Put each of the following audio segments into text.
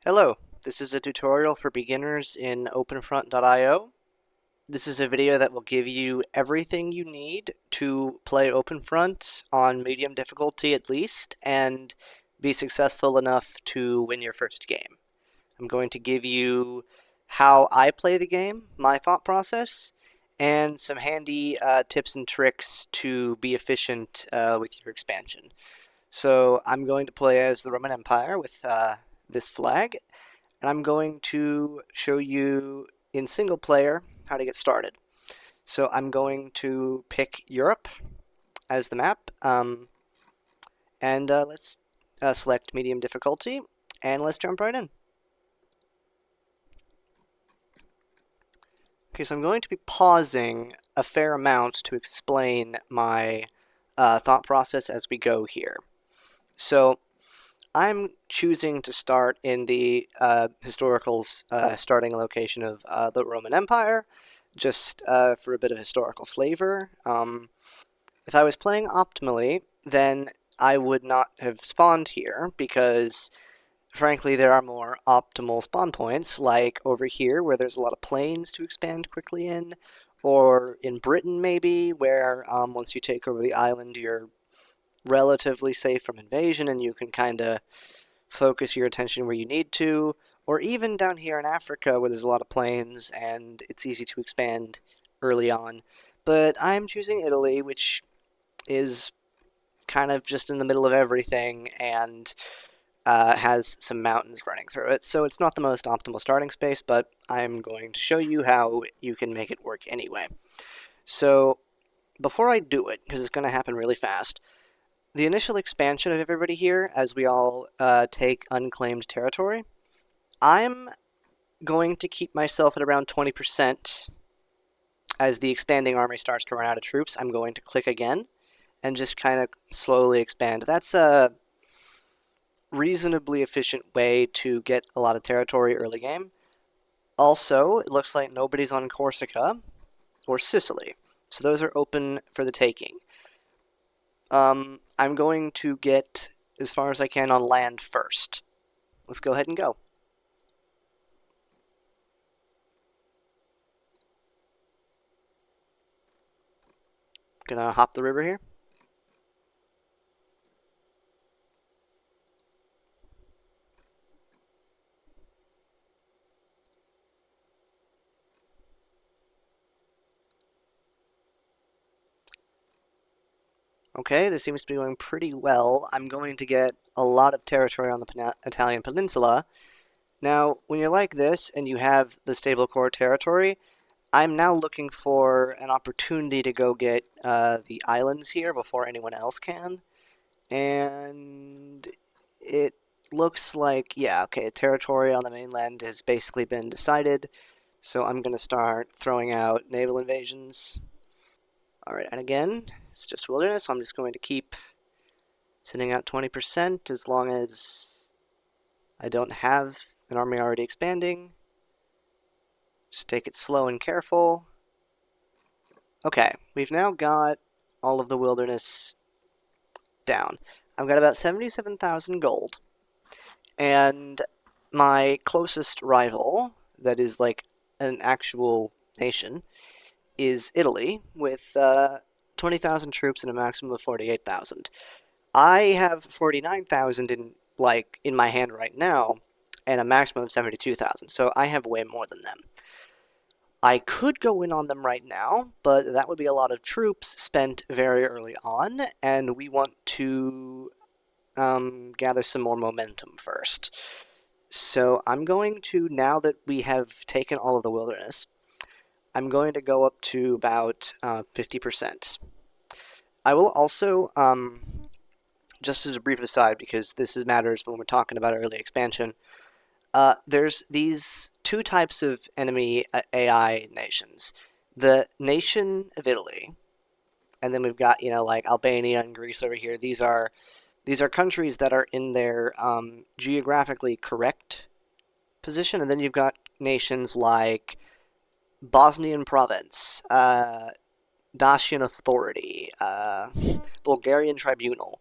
Hello, this is a tutorial for beginners in Openfront.io. This is a video that will give you everything you need to play Openfront on medium difficulty at least, and be successful enough to win your first game. I'm going to give you how I play the game, my thought process, and some handy tips and tricks to be efficient with your expansion. So I'm going to play as the Roman Empire with this flag, and I'm going to show you in single player how to get started. So I'm going to pick Europe as the map, and let's select medium difficulty, and let's jump right in. Okay, so I'm going to be pausing a fair amount to explain my thought process as we go here. So I'm choosing to start in the historical starting location of the Roman Empire, just for a bit of historical flavor. If I was playing optimally, then I would not have spawned here because, frankly, there are more optimal spawn points, like over here where there's a lot of plains to expand quickly in, or in Britain maybe, where once you take over the island, you're relatively safe from invasion and you can kind of focus your attention where you need to, or even down here in Africa where there's a lot of plains and it's easy to expand early on. But I'm choosing Italy, which is kind of just in the middle of everything and has some mountains running through it. So it's not the most optimal starting space, but I'm going to show you how you can make it work anyway. So before I do it, because it's going to happen really fast, the initial expansion of everybody here, as we all take unclaimed territory, I'm going to keep myself at around 20%. As the expanding army starts to run out of troops, I'm going to click again and just kind of slowly expand. That's a reasonably efficient way to get a lot of territory early game. Also, it looks like nobody's on Corsica or Sicily, so those are open for the taking. I'm going to get as far as I can on land first. Let's go ahead and go. Gonna hop the river here. Okay, this seems to be going pretty well. I'm going to get a lot of territory on the Italian peninsula. Now, when you're like this and you have the stable core territory, I'm now looking for an opportunity to go get the islands here before anyone else can. And it looks like, yeah, okay, territory on the mainland has basically been decided. So I'm going to start throwing out naval invasions. Alright, and again, it's just wilderness, so I'm just going to keep sending out 20% as long as I don't have an army already expanding. Just take it slow and careful. Okay, we've now got all of the wilderness down. I've got about 77,000 gold. And my closest rival, that is like an actual nation, is Italy with 20,000 troops and a maximum of 48,000. I have 49,000 in my hand right now and a maximum of 72,000, so I have way more than them. I could go in on them right now, but that would be a lot of troops spent very early on, and we want to gather some more momentum first. So I'm going to, now that we have taken all of the wilderness, I'm going to go up to about 50%. I will also, just as a brief aside, because this matters when we're talking about early expansion, there's these two types of enemy AI nations. The nation of Italy, and then we've got, like Albania and Greece over here. These are countries that are in their geographically correct position, and then you've got nations like Bosnian Province, Dacian Authority, Bulgarian Tribunal.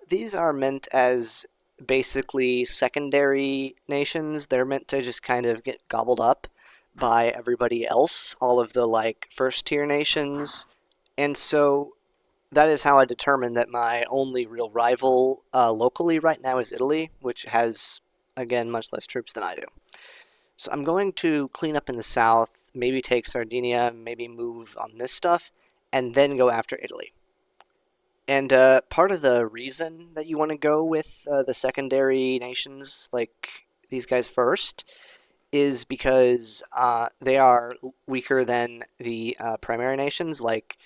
These are meant as basically secondary nations. They're meant to just kind of get gobbled up by everybody else, all of the like first tier nations. And so that is how I determined that my only real rival locally right now is Italy, which has, again, much less troops than I do. So I'm going to clean up in the south, maybe take Sardinia, maybe move on this stuff, and then go after Italy. And part of the reason that you want to go with the secondary nations, like these guys first, is because they are weaker than the primary nations. Like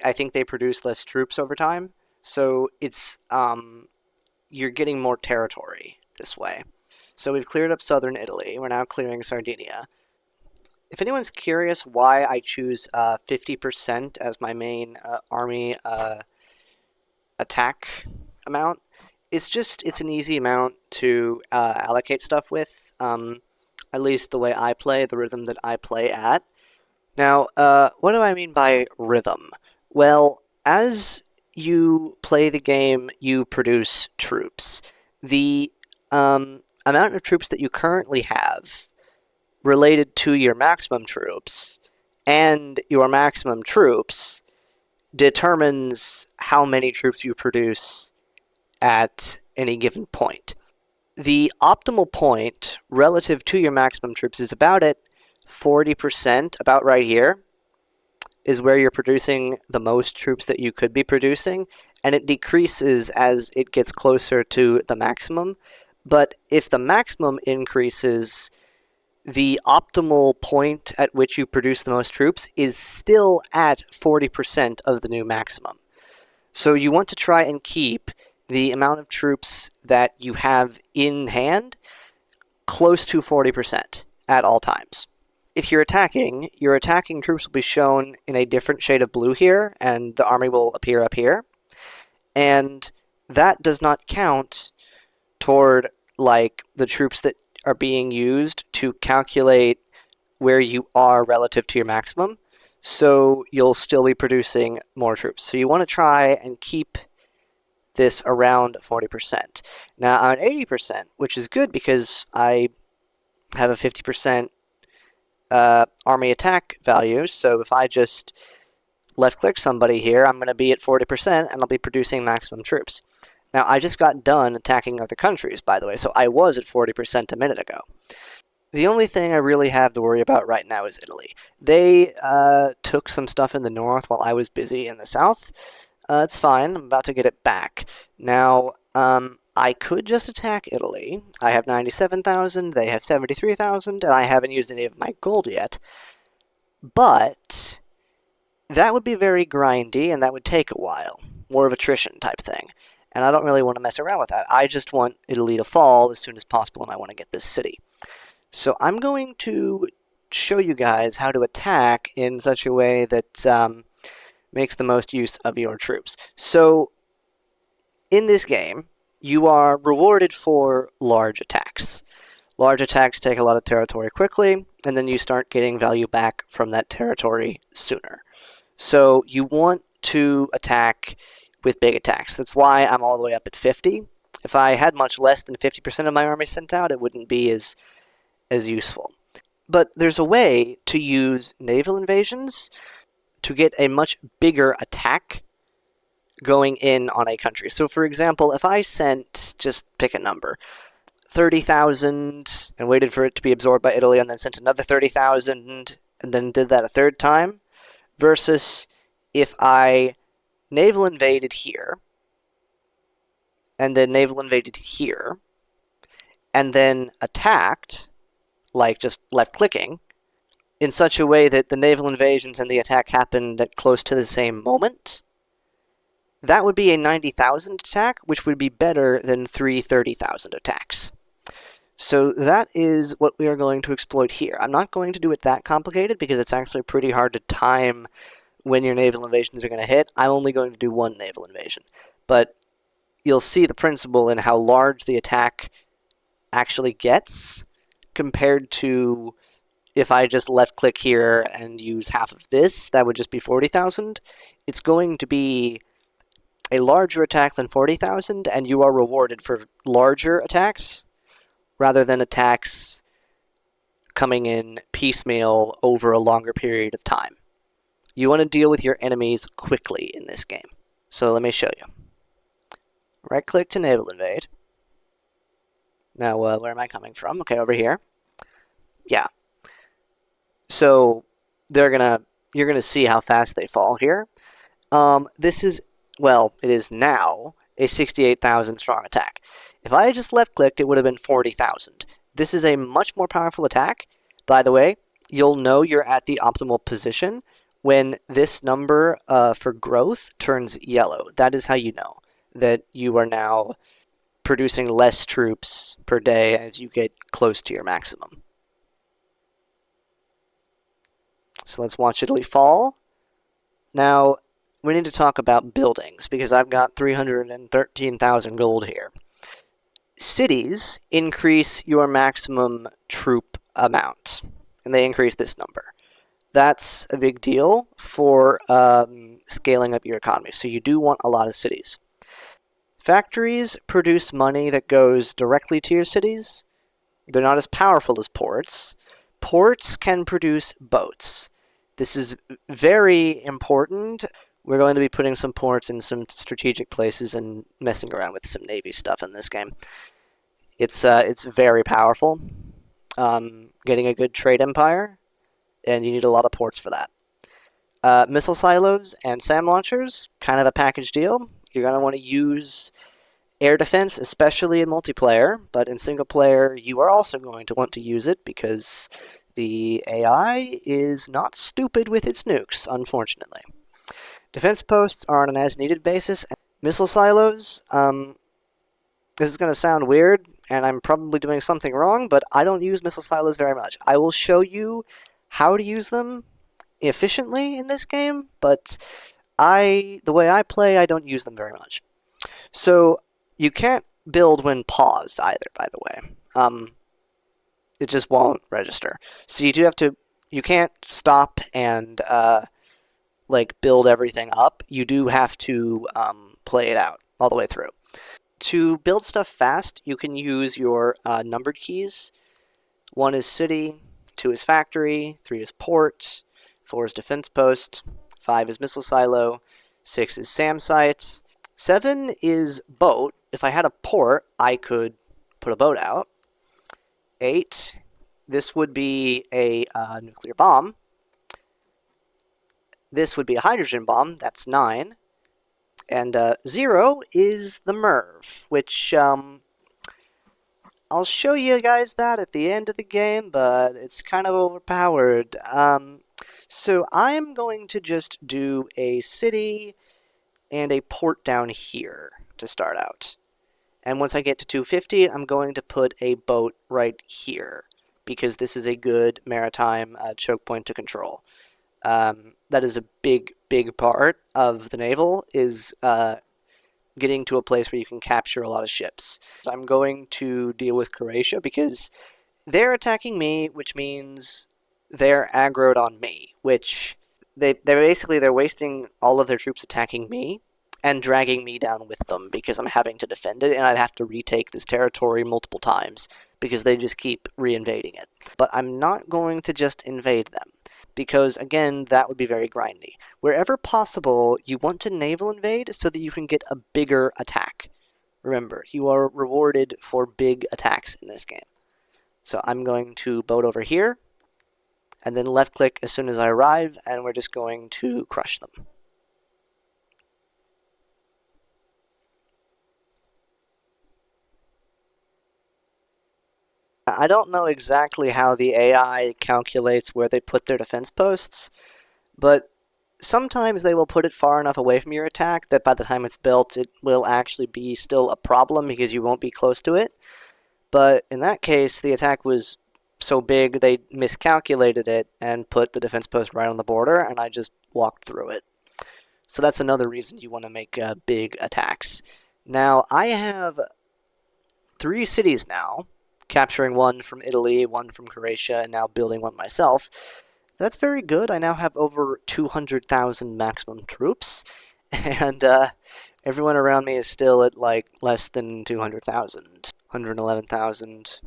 I think they produce less troops over time, so it's you're getting more territory this way. So we've cleared up southern Italy. We're now clearing Sardinia. If anyone's curious why I choose 50% as my main army attack amount, it's an easy amount to allocate stuff with. At least the way I play, the rhythm that I play at. Now, what do I mean by rhythm? Well, as you play the game, you produce troops. The amount of troops that you currently have related to your maximum troops and your maximum troops determines how many troops you produce at any given point. The optimal point relative to your maximum troops is about at 40%, about right here, is where you're producing the most troops that you could be producing, and it decreases as it gets closer to the maximum. But if the maximum increases, the optimal point at which you produce the most troops is still at 40% of the new maximum. So you want to try and keep the amount of troops that you have in hand close to 40% at all times. If you're attacking, your attacking troops will be shown in a different shade of blue here, and the army will appear up here. And that does not count toward like the troops that are being used to calculate where you are relative to your maximum. So you'll still be producing more troops. So you want to try and keep this around 40%. Now I'm at 80%, which is good because I have a 50% army attack value. So if I just left click somebody here, I'm going to be at 40% and I'll be producing maximum troops. Now I just got done attacking other countries, by the way, so I was at 40% a minute ago. The only thing I really have to worry about right now is Italy. They took some stuff in the north while I was busy in the south. It's fine. I'm about to get it back. Now, I could just attack Italy. I have 97,000, they have 73,000, and I haven't used any of my gold yet. But that would be very grindy, and that would take a while. More of attrition type thing. And I don't really want to mess around with that. I just want Italy to fall as soon as possible, and I want to get this city. So I'm going to show you guys how to attack in such a way that makes the most use of your troops. So in this game, you are rewarded for large attacks. Large attacks take a lot of territory quickly, and then you start getting value back from that territory sooner. So you want to attack with big attacks. That's why I'm all the way up at 50. If I had much less than 50% of my army sent out, it wouldn't be as useful. But there's a way to use naval invasions to get a much bigger attack going in on a country. So for example, if I sent, just pick a number, 30,000 and waited for it to be absorbed by Italy and then sent another 30,000 and then did that a third time, versus if I naval invaded here and then naval invaded here and then attacked, like just left-clicking, in such a way that the naval invasions and the attack happened at close to the same moment, that would be a 90,000 attack, which would be better than 30,000 attacks. So that is what we are going to exploit here. I'm not going to do it that complicated because it's actually pretty hard to time when your naval invasions are going to hit. I'm only going to do one naval invasion. But you'll see the principle in how large the attack actually gets compared to if I just left-click here and use half of this, that would just be 40,000. It's going to be a larger attack than 40,000, and you are rewarded for larger attacks rather than attacks coming in piecemeal over a longer period of time. You want to deal with your enemies quickly in this game. So let me show you. Right-click to naval invade. Now, where am I coming from? Okay, over here. Yeah. So you're gonna see how fast they fall here. This is, well, it is now a 68,000 strong attack. If I had just left-clicked, it would have been 40,000. This is a much more powerful attack. By the way, you'll know you're at the optimal position when this number for growth turns yellow. That is how you know that you are now producing less troops per day as you get close to your maximum. So let's watch Italy fall. Now, we need to talk about buildings, because I've got 313,000 gold here. Cities increase your maximum troop amount, and they increase this number. That's a big deal for scaling up your economy, so you do want a lot of cities. Factories produce money that goes directly to your cities. They're not as powerful as ports. Ports can produce boats. This is very important. We're going to be putting some ports in some strategic places and messing around with some Navy stuff in this game. It's very powerful. Getting a good trade empire, and you need a lot of ports for that. Missile silos and SAM launchers, kind of a package deal. You're going to want to use air defense, especially in multiplayer, but in single player, you are also going to want to use it because the AI is not stupid with its nukes, unfortunately. Defense posts are on an as-needed basis. Missile silos, this is going to sound weird, and I'm probably doing something wrong, but I don't use missile silos very much. I will show you how to use them efficiently in this game, but the way I play, I don't use them very much. So you can't build when paused either, by the way. It just won't register. So you can't stop and build everything up. You do have to play it out all the way through. To build stuff fast, you can use your numbered keys. 1 is city, 2 is factory, 3 is port, 4 is defense post, 5 is missile silo, 6 is SAM site, 7 is boat. If I had a port, I could put a boat out. 8, this would be a nuclear bomb. This would be a hydrogen bomb. That's 9. And 0 is the MERV, which I'll show you guys that at the end of the game, but it's kind of overpowered. So I'm going to just do a city and a port down here to start out. And once I get to 250, I'm going to put a boat right here, because this is a good maritime choke point to control. That is a big part of the naval, is getting to a place where you can capture a lot of ships. So I'm going to deal with Croatia because they're attacking me, which means they're aggroed on me, which they're wasting all of their troops attacking me and dragging me down with them because I'm having to defend it, and I'd have to retake this territory multiple times because they just keep reinvading it. But I'm not going to just invade them, because, again, that would be very grindy. Wherever possible, you want to naval invade so that you can get a bigger attack. Remember, you are rewarded for big attacks in this game. So I'm going to boat over here, and then left-click as soon as I arrive, and we're just going to crush them. I don't know exactly how the AI calculates where they put their defense posts, but sometimes they will put it far enough away from your attack that by the time it's built, it will actually be still a problem because you won't be close to it. But in that case, the attack was so big they miscalculated it and put the defense post right on the border, and I just walked through it. So that's another reason you want to make big attacks. Now, I have 3 cities now, capturing 1 from Italy, 1 from Croatia, and now building 1 myself. That's very good. I now have over 200,000 maximum troops, and Everyone around me is still at like less than 200,000. 111,000,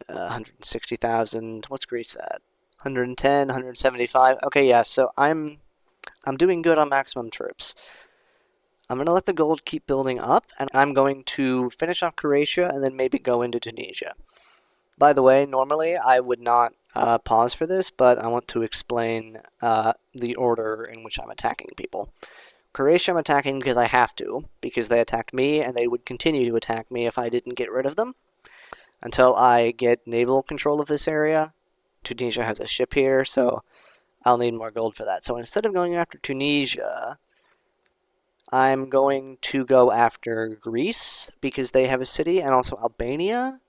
160,000. What's Greece at? 110, 175. Okay, yeah, so I'm doing good on maximum troops. I'm going to let the gold keep building up, and I'm going to finish off Croatia and then maybe go into Tunisia. By the way, normally I would not pause for this, but I want to explain the order in which I'm attacking people. Croatia I'm attacking because I have to, because they attacked me, and they would continue to attack me if I didn't get rid of them until I get naval control of this area. Tunisia has a ship here, so I'll need more gold for that. So instead of going after Tunisia, I'm going to go after Greece because they have a city, and also Albania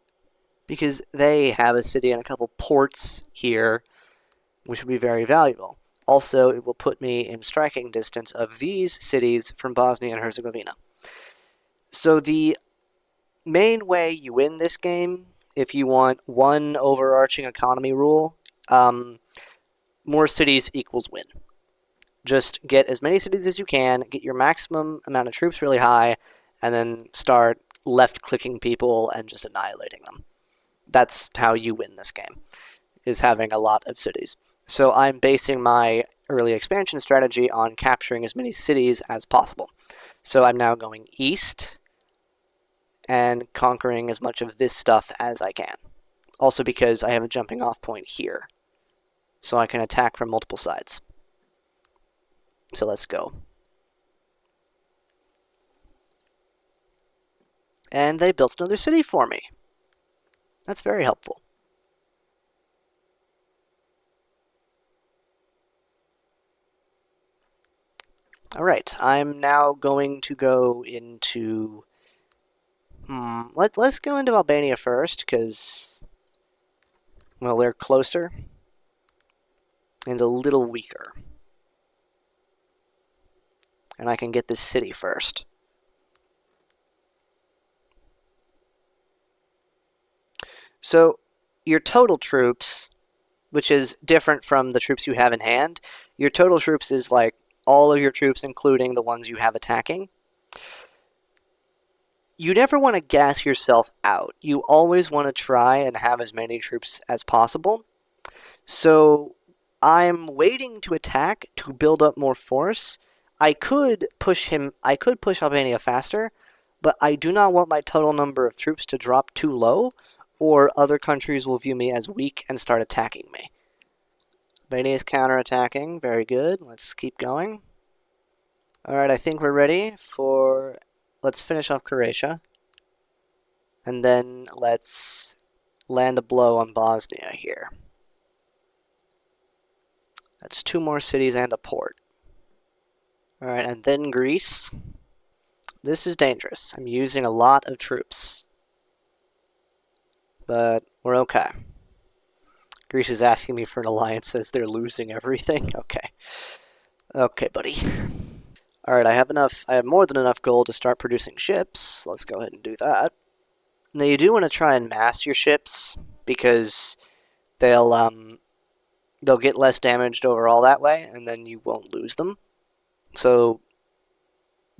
because they have a city and a couple ports here, which would be very valuable. Also, it will put me in striking distance of these cities from Bosnia and Herzegovina. So the main way you win this game, if you want one overarching economy rule, more cities equals win. Just get as many cities as you can, get your maximum amount of troops really high, and then start left-clicking people and just annihilating them. That's how you win this game, is having a lot of cities. So I'm basing my early expansion strategy on capturing as many cities as possible. So I'm now going east and conquering as much of this stuff as I can. Also because I have a jumping off point here, so I can attack from multiple sides. So let's go. And they built another city for me. That's very helpful. Alright, I'm now going to go into... Let's go into Albania first, because... well, they're closer. And a little weaker. And I can get this city first. So, your total troops, which is different from the troops you have in hand, your total troops is like all of your troops, including the ones you have attacking. You never want to gas yourself out. You always want to try and have as many troops as possible. So, I'm waiting to attack to build up more force. I could push Albania faster, but I do not want my total number of troops to drop too low, or other countries will view me as weak and start attacking me. Albania is counterattacking. Very good. Let's keep going. Alright, I think we're ready for... let's finish off Croatia. And then let's land a blow on Bosnia here. That's 2 more cities and a port. Alright, and then Greece. This is dangerous. I'm using a lot of troops. But we're okay. Greece is asking me for an alliance as they're losing everything. Okay. Okay, buddy. Alright, I have more than enough gold to start producing ships. Let's go ahead and do that. Now you do want to try and mass your ships, because they'll get less damaged overall that way, and then you won't lose them. So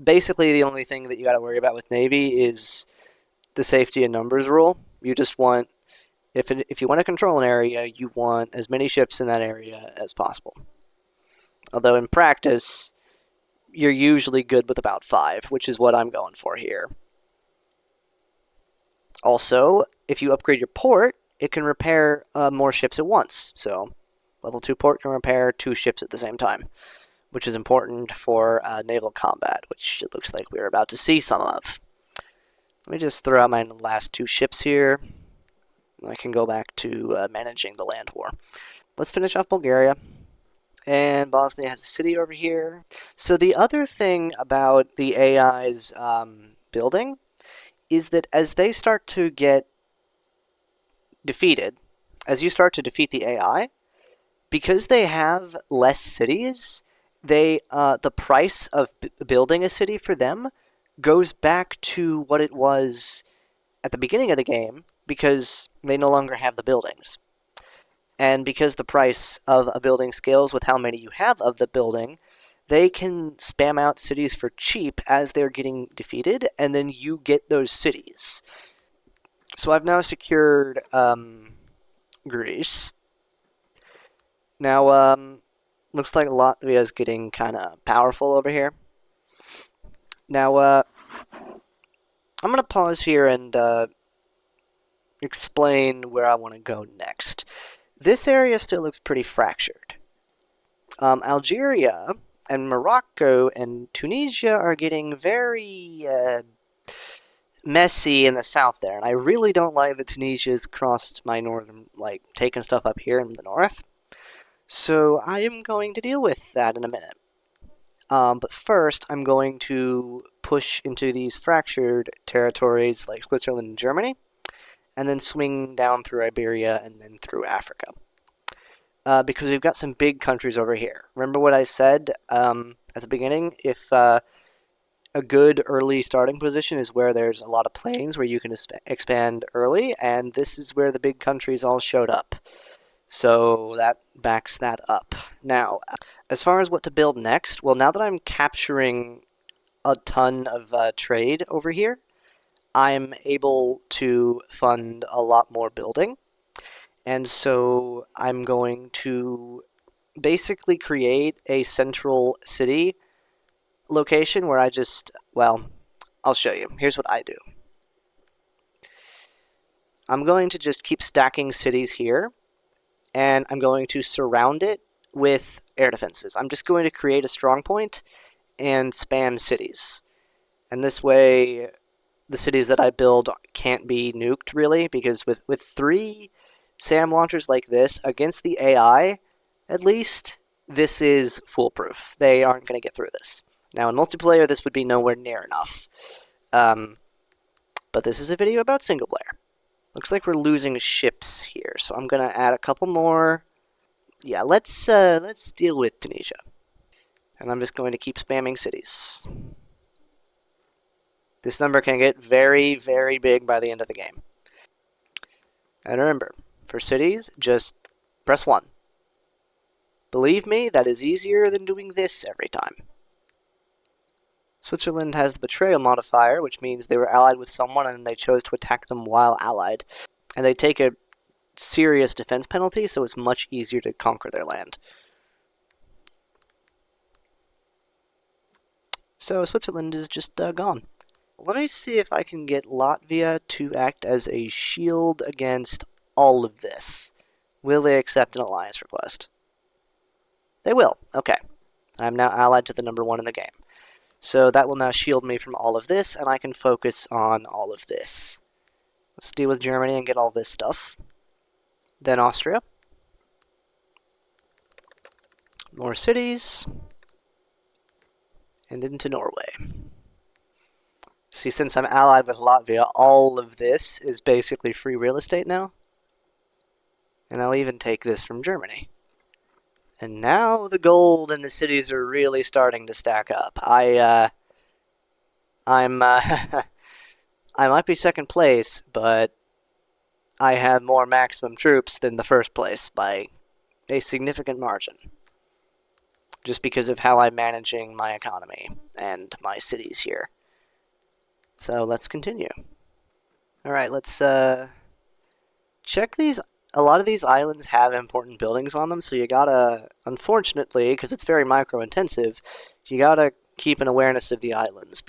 basically the only thing that you got to worry about with Navy is the safety in numbers rule. You just want, if you want to control an area, you want as many ships in that area as possible. Although in practice, you're usually good with about 5, which is what I'm going for here. Also, if you upgrade your port, it can repair more ships at once. So level 2 port can repair 2 ships at the same time, which is important for naval combat, which it looks like we're about to see some of. Let me just throw out my last 2 ships here. I can go back to managing the land war. Let's finish off Bulgaria. And Bosnia has a city over here. So the other thing about the AI's building is that as they start to get defeated, as you start to defeat the AI, because they have less cities, the price of building a city for them goes back to what it was at the beginning of the game, because they no longer have the buildings. And because the price of a building scales with how many you have of the building, they can spam out cities for cheap as they're getting defeated, and then you get those cities. So I've now secured Greece. Now, looks like Latvia is getting kind of powerful over here. Now, I'm going to pause here and explain where I want to go next. This area still looks pretty fractured. Algeria and Morocco and Tunisia are getting very messy in the south there, and I really don't like that Tunisia's crossed my northern, like, taking stuff up here in the north. So I am going to deal with that in a minute. But first, I'm going to push into these fractured territories like Switzerland and Germany, and then swing down through Iberia and then through Africa. Because we've got some big countries over here. Remember what I said at the beginning? If a good early starting position is where there's a lot of plains where you can expand early, and this is where the big countries all showed up. So that backs that up. Now, as far as what to build next, well, now that I'm capturing a ton of trade over here, I'm able to fund a lot more building. And so I'm going to basically create a central city location where I just, well, I'll show you. Here's what I do. I'm going to just keep stacking cities here, and I'm going to surround it with air defenses. I'm just going to create a strong point and spam cities. And this way, the cities that I build can't be nuked, really, because with 3 SAM launchers like this, against the AI, at least, this is foolproof. They aren't going to get through this. Now, in multiplayer, this would be nowhere near enough. But this is a video about single player. Looks like we're losing ships here, so I'm going to add a couple more. Yeah, let's deal with Tunisia. And I'm just going to keep spamming cities. This number can get very, very big by the end of the game. And remember, for cities, just press 1. Believe me, that is easier than doing this every time. Switzerland has the betrayal modifier, which means they were allied with someone and they chose to attack them while allied. And they take a serious defense penalty, so it's much easier to conquer their land. So Switzerland is just gone. Let me see if I can get Latvia to act as a shield against all of this. Will they accept an alliance request? They will. Okay. I'm now allied to the number 1 in the game. So that will now shield me from all of this, and I can focus on all of this. Let's deal with Germany and get all this stuff. Then Austria. More cities. And into Norway. See, since I'm allied with Latvia, all of this is basically free real estate now. And I'll even take this from Germany. And now the gold in the cities are really starting to stack up. I might be second place, but I have more maximum troops than the first place by a significant margin. Just because of how I'm managing my economy and my cities here. So let's continue. Alright, let's check these. A lot of these islands have important buildings on them, so you gotta, unfortunately, because it's very micro-intensive, you gotta keep an awareness of the islands,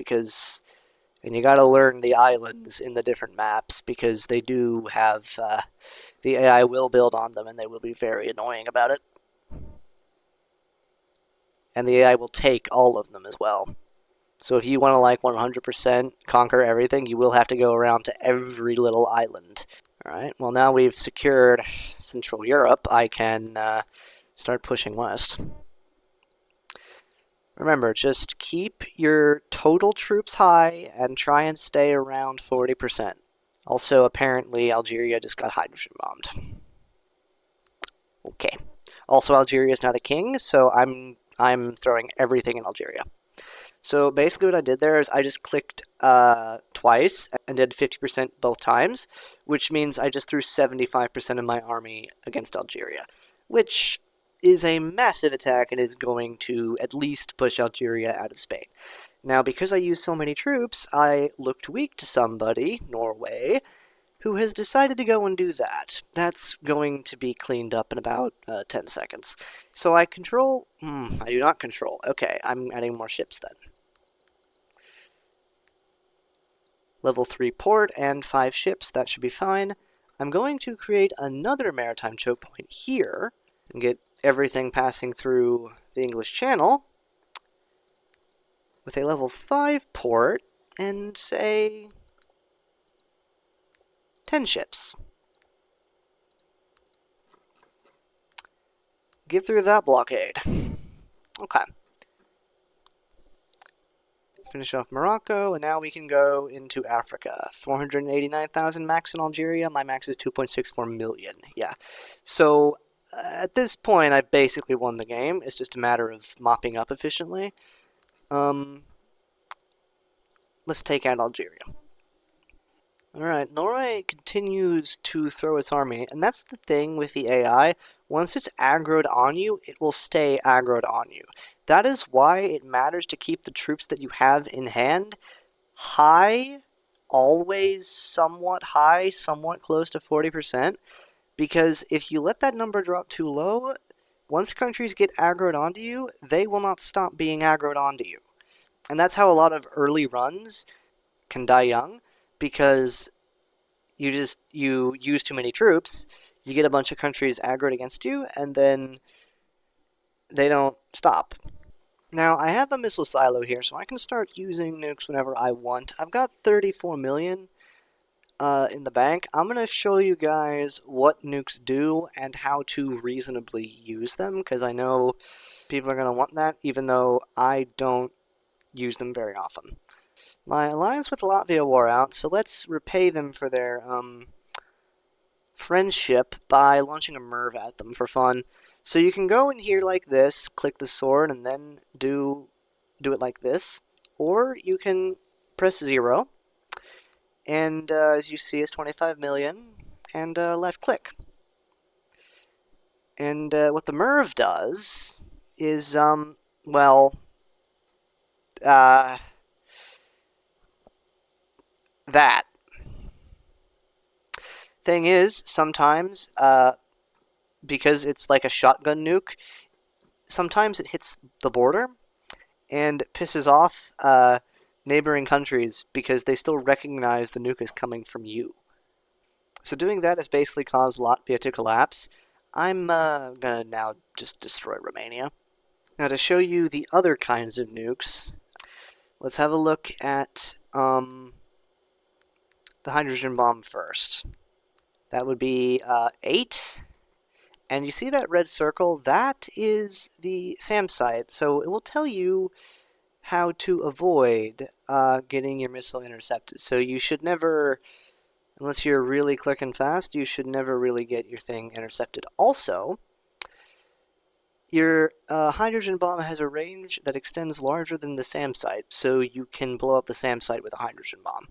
and you gotta learn the islands in the different maps, because they do have, the AI will build on them, and they will be very annoying about it. And the AI will take all of them as well. So if you want to, like, 100% conquer everything, you will have to go around to every little island. Alright, well now we've secured Central Europe, I can start pushing west. Remember, just keep your total troops high and try and stay around 40%. Also, apparently, Algeria just got hydrogen bombed. Okay. Also, Algeria is now the king, so I'm throwing everything in Algeria. So basically what I did there is I just clicked twice and did 50% both times, which means I just threw 75% of my army against Algeria, which is a massive attack and is going to at least push Algeria out of Spain. Now, because I use so many troops, I looked weak to somebody, Norway, who has decided to go and do that. That's going to be cleaned up in about 10 seconds. So I control... I do not control. Okay, I'm adding more ships then. Level 3 port and 5 ships, that should be fine. I'm going to create another maritime choke point here and get everything passing through the English Channel with a level 5 port and, say, 10 ships. Get through that blockade. Okay. Finish off Morocco, and now we can go into Africa. 489,000 max in Algeria. My max is 2.64 million. Yeah. So, at this point, I've basically won the game. It's just a matter of mopping up efficiently. Let's take out Algeria. Alright, Norway continues to throw its army, and that's the thing with the AI. Once it's aggroed on you, it will stay aggroed on you. That is why it matters to keep the troops that you have in hand high, always somewhat high, somewhat close to 40%, because if you let that number drop too low, once countries get aggroed onto you, they will not stop being aggroed onto you. And that's how a lot of early runs can die young, because you use too many troops, you get a bunch of countries aggroed against you, and then they don't stop. Now, I have a missile silo here, so I can start using nukes whenever I want. I've got 34 million in the bank. I'm going to show you guys what nukes do and how to reasonably use them, because I know people are going to want that, even though I don't use them very often. My alliance with Latvia wore out, so let's repay them for their friendship by launching a Merv at them for fun. So you can go in here like this, click the sword, and then do it like this. Or you can press 0, and as you see, it's 25 million, and left click. And what the Merv does is, well, that. Thing is, sometimes, because it's like a shotgun nuke, sometimes it hits the border and pisses off neighboring countries because they still recognize the nuke is coming from you. So doing that has basically caused Latvia to collapse. I'm gonna now just destroy Romania. Now to show you the other kinds of nukes, let's have a look at the hydrogen bomb first. That would be 8. And you see that red circle? That is the SAM site. So it will tell you how to avoid getting your missile intercepted. So you should never, unless you're really clicking fast, you should never really get your thing intercepted. Also, your hydrogen bomb has a range that extends larger than the SAM site, so you can blow up the SAM site with a hydrogen bomb.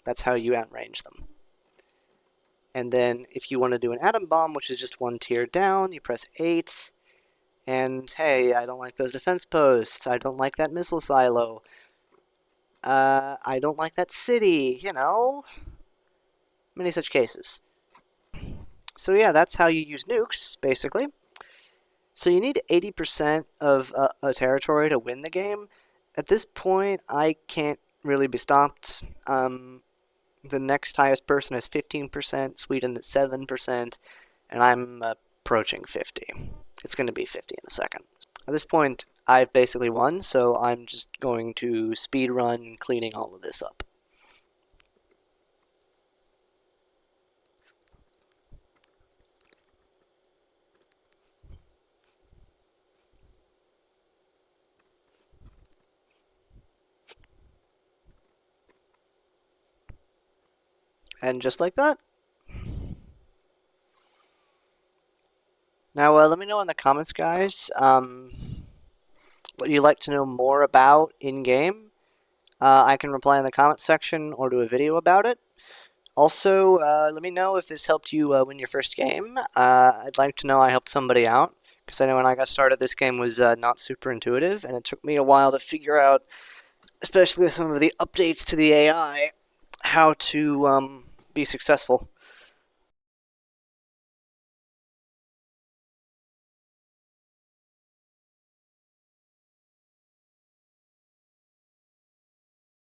That's how you outrange them. And then if you want to do an atom bomb, which is just one tier down, you press 8. And hey, I don't like those defense posts. I don't like that missile silo. I don't like that city, you know? Many such cases. So yeah, that's how you use nukes, basically. So you need 80% of a territory to win the game. At this point, I can't really be stopped. The next highest person is 15%, Sweden is 7%, and I'm approaching 50. It's going to be 50 in a second. At this point, I've basically won, so I'm just going to speed run cleaning all of this up. And just like that. Now, let me know in the comments, guys, what you'd like to know more about in-game. I can reply in the comments section or do a video about it. Also, let me know if this helped you win your first game. I'd like to know I helped somebody out. Because I know when I got started, this game was not super intuitive, and it took me a while to figure out, especially with some of the updates to the AI, how to be successful.